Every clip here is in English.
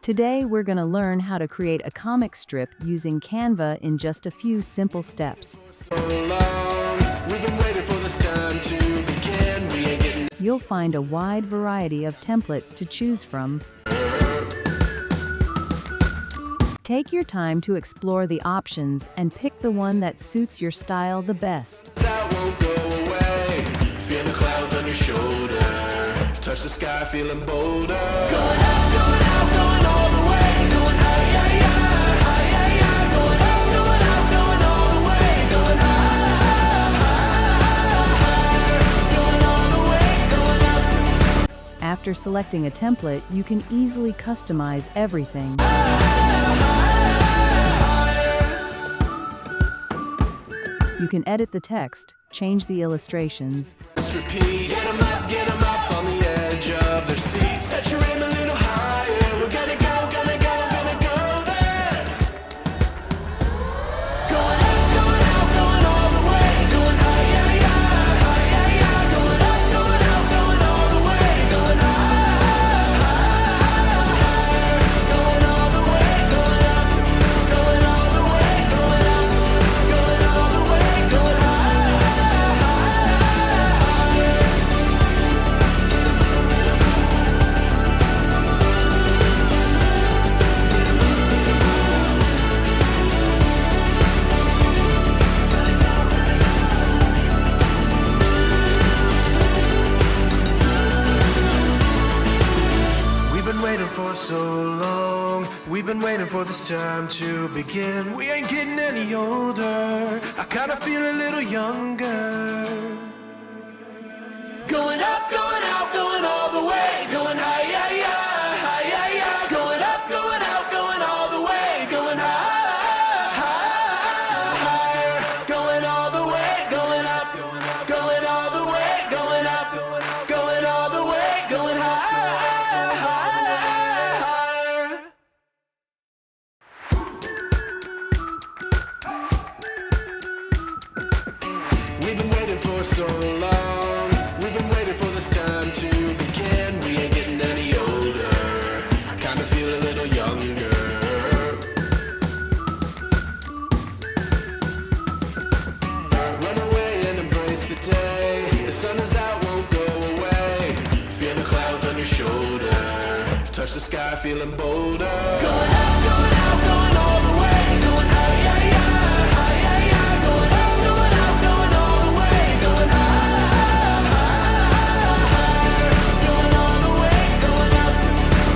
Today, we're going to learn how to create a comic strip using Canva in just a few simple steps. You'll find a wide variety of templates to choose from. Take your time to explore the options and pick the one that suits your style the best. Touch the sky, feeling bolder. Going up, going all the way. Going high, high, high, high, high. Going up, going all the way. Going high, going all the way. Going up. After selecting a template, you can easily customize everything. You can edit the text, change the illustrations. Let's repeat. Get 'em up on the edge of their seats. Set your aim a little higher. We're gonna go there. Going up, going all the way. Going high, high, high, high, high. Going up, going all the way. Going high, going all the way. Going up, going all the way. Going up, going all the way. Going high. For so long, we've been waiting for this time to begin. We ain't getting any older. I kinda feel a little younger. Going up, going all the way. Going high, high, high, high, high. Going up, going all the way. Going high, higher. Going all the way. Going up, going all the way. Going up, going all the way. Going high. We've been waiting for so long. We've been waiting for this time to begin. We ain't getting any older. I kinda feel a little younger. Run away and embrace the day. The sun is out, won't go away. Feel the clouds on your shoulder. Touch the sky, feeling bolder. Going up, going all the way. Going high, high, high, high, high. Going up, going all the way. Going high, going all the way. Going up,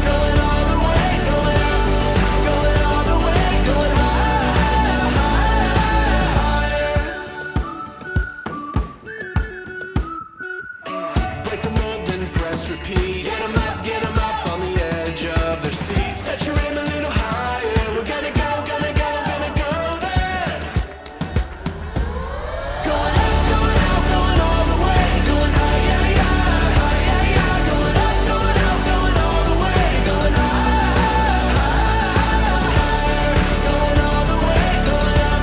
going all the way. Going up, going all the way. Going high. Break the mold, then press repeat. Get 'em up on the edge of their seats. Set your aim a little higher. We're gonna go there. Going up, going all the way. Going high, high, high, high, high. Going up, going all the way. Going high, going all the way. Going up,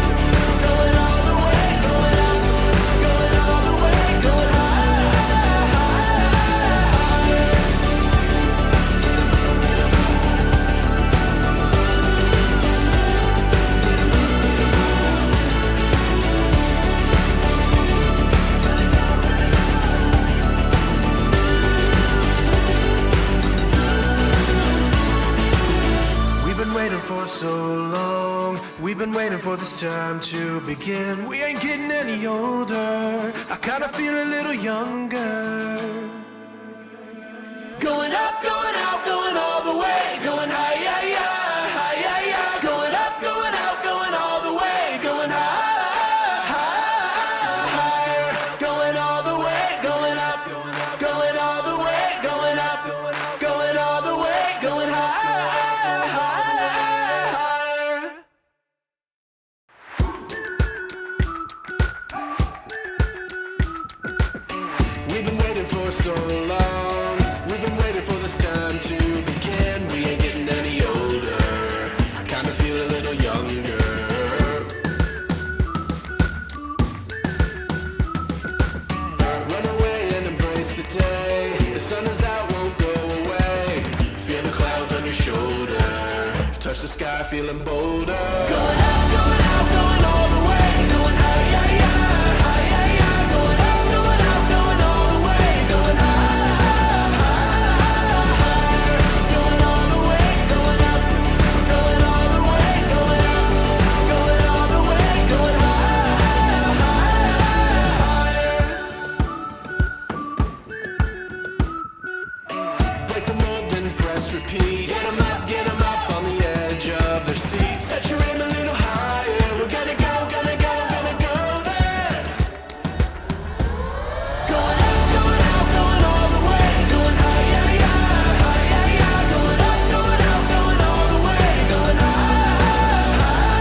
going all the way. Going up, going all the way. Going high. We've been waiting for so long. We've been waiting for this time to begin. We ain't getting any older. I kinda feel a little younger. Going up, going all the way. Going high, high, high, high, high, high. Going up, going all the way. Going high, higher. Going all the way. Going up, going all the way. Going up, going all the way. Going high. We've been waiting for so long. We've been waiting for this time to begin. We ain't getting any older. I kinda feel a little younger. Run away and embrace the day. The sun is out, won't go away. Feel the clouds on your shoulder. sky, feeling bolder. Going out, going all the way. Going high, high, high, high, high. Going out, going all the way. Going high, high, higher. Going all the way, going up. Going all the way, going up. Going all the way, going high, higher. Break the mold, then press repeat. Get 'em up on the edge of their seats. Set your aim a little higher. We're gonna go there. Going out, going all the way. Going high, high, high, high, high. Going out, going all the way. Going high, higher.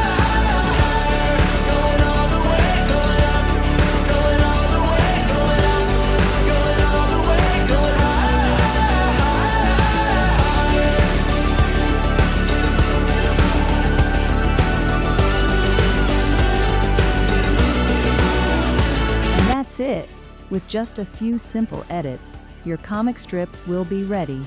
Going all the way, going up. Going all the way, going up. Going all the way, going high, higher. And that's it. With just a few simple edits, your comic strip will be ready.